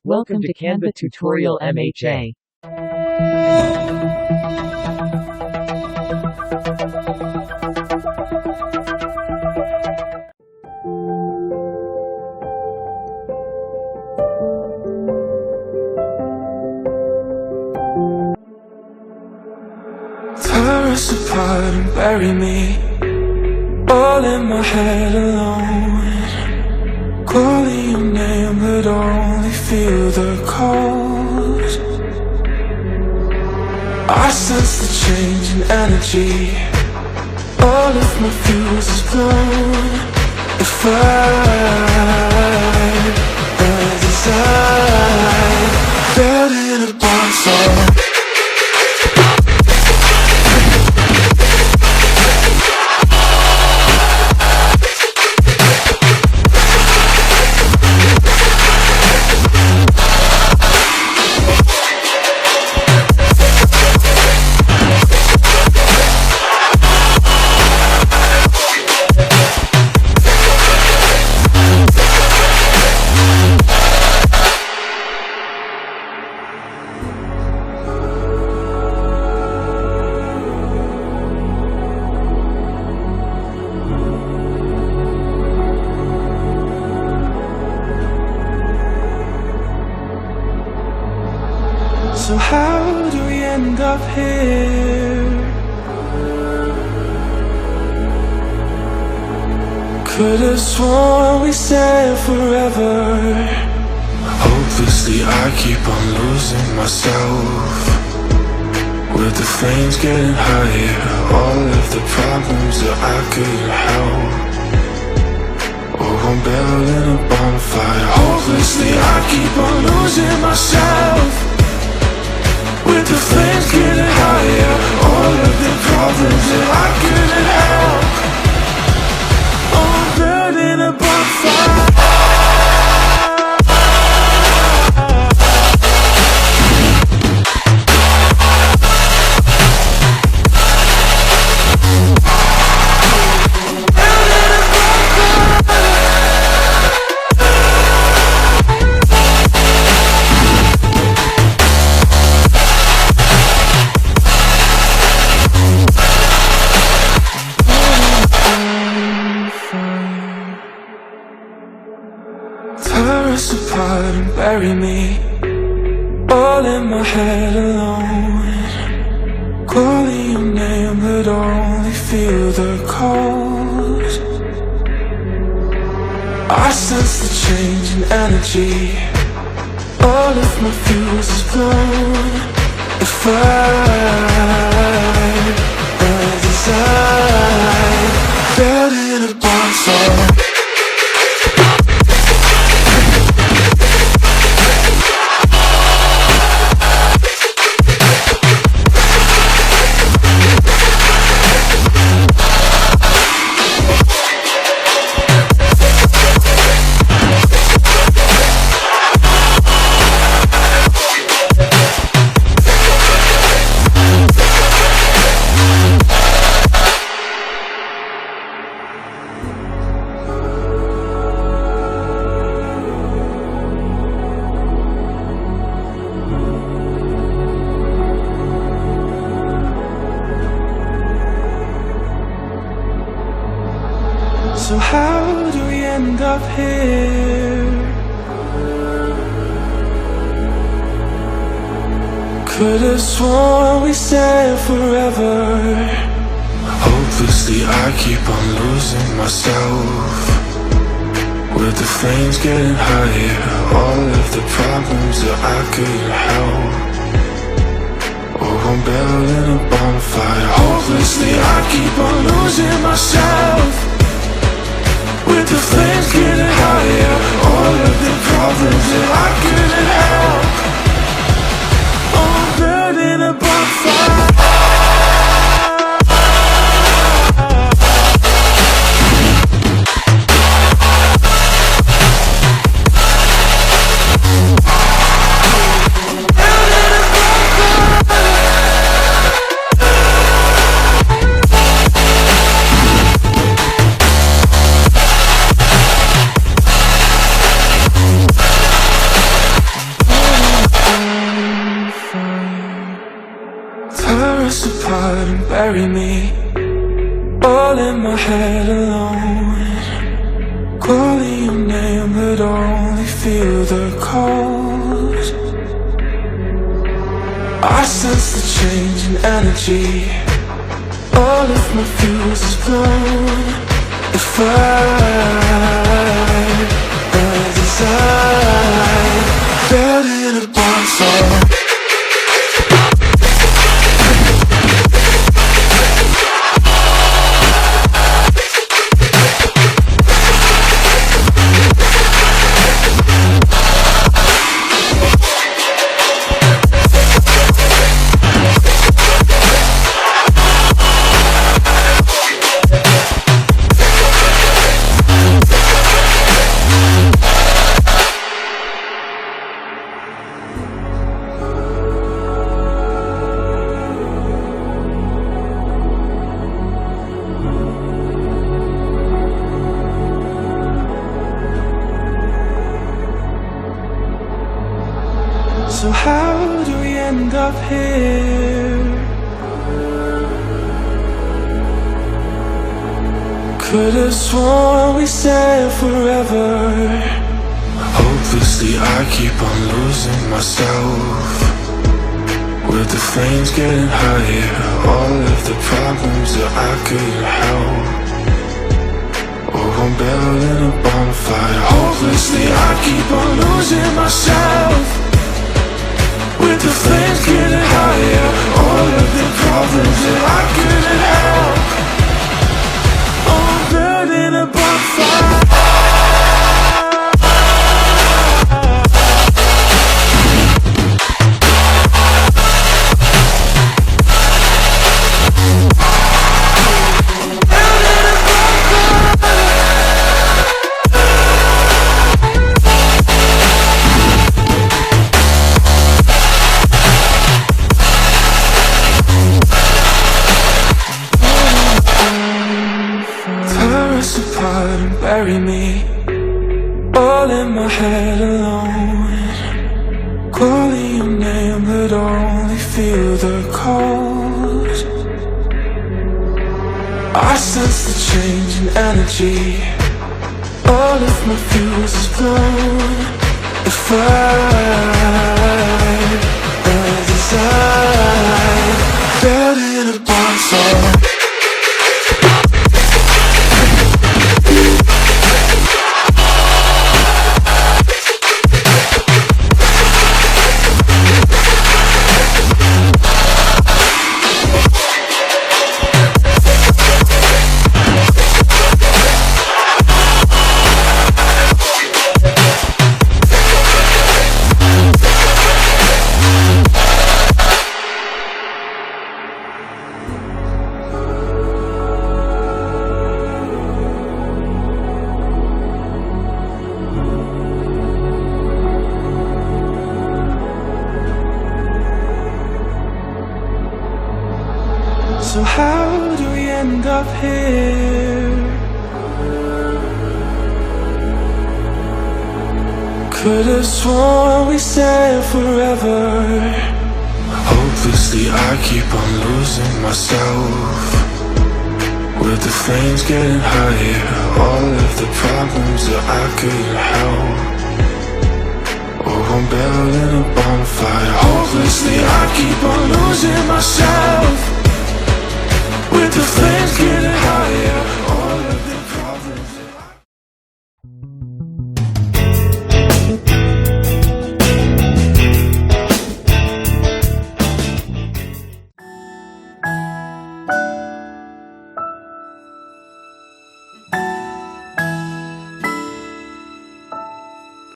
Welcome to Canva Tutorial MHA. Tear us apart and bury me all in my head alone, calling your name but only feel the cold. I sense the change in energy, all of my fuses blown. If as inside, dead in a bonfire. So how do we end up here? Could've sworn we said forever. Hopelessly I keep on losing myself, with the flames getting higher, all of the problems that I couldn't help. Oh, I'm building a bonfire. Hopelessly I keep on losing myself, with the flames getting higher, all of the problems that I couldn't help. Oh, I'm burning a bonfire. Tear us apart and bury me all in my head alone, calling your name but only feel the cold. I sense the change in energy, all of my fuses blown. If as inside, dead in a bonfire. So how do we end up here? Could've sworn we said forever. Hopelessly I keep on losing myself, with the flames getting higher, all of the problems that I couldn't help. Oh, I'm building a bonfire. Hopelessly I keep on losing myself, with the flames getting higher, all of the problems that I couldn't help. Oh, I'm burning a bonfire. apart and bury me all in my head alone, calling your name but only feel the cold. I sense the change in energy, all of my fuse is blown. If I desire, dead in a bonfire. So how do we end up here? Could've sworn we said forever. Hopelessly I keep on losing myself, with the flames getting higher, all of the problems that I couldn't help. Oh, I'm building a bonfire. Hopelessly I keep on losing myself, with the flames getting higher, all of the problems that I couldn't help. Oh, I'm burning a bonfire. Apart and bury me all in my head alone, calling your name but only feel the cold. I sense the change in energy, all of my fuse is blown. If I desire, dead in a bonfire. So how do we end up here? Could've sworn we said forever. Hopelessly I keep on losing myself, with the flames getting higher, all of the problems that I couldn't help. Oh, I'm building a bonfire. Hopelessly I keep on losing myself,